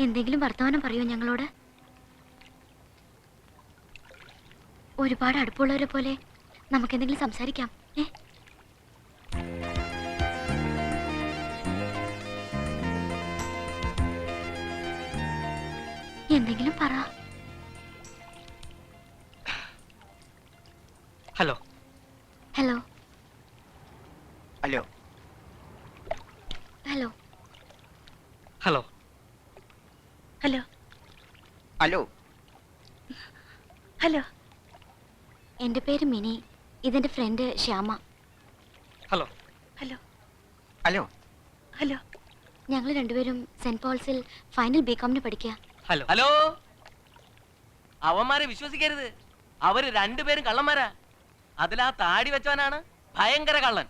എന്തെങ്കിലും വർത്തമാനം പറയൂ ഞങ്ങളോട്. ഒരുപാട് അടുപ്പമുള്ളവരെ പോലെ നമുക്ക് എന്തെങ്കിലും സംസാരിക്കാം. എന്തെങ്കിലും പറ. Hello hello hello hello hello hello hello hello. എൻ്റെ പേര് മിനി. ഇതെന്റെ friend Shyama. Hello hello hello hello. ഞങ്ങൾ രണ്ടുപേരും സെന്റ് പോൾസിൽ ഫൈനൽ ബികോമിന് പഠിക്കുക. Hello hello. അവന്മാരെ വിശ്വസിക്കരുത്. അവര് രണ്ടുപേരും കള്ളന്മാരാ. അതിലാ താടി വെച്ചവനാണ് ഭയങ്കര കള്ളൻ.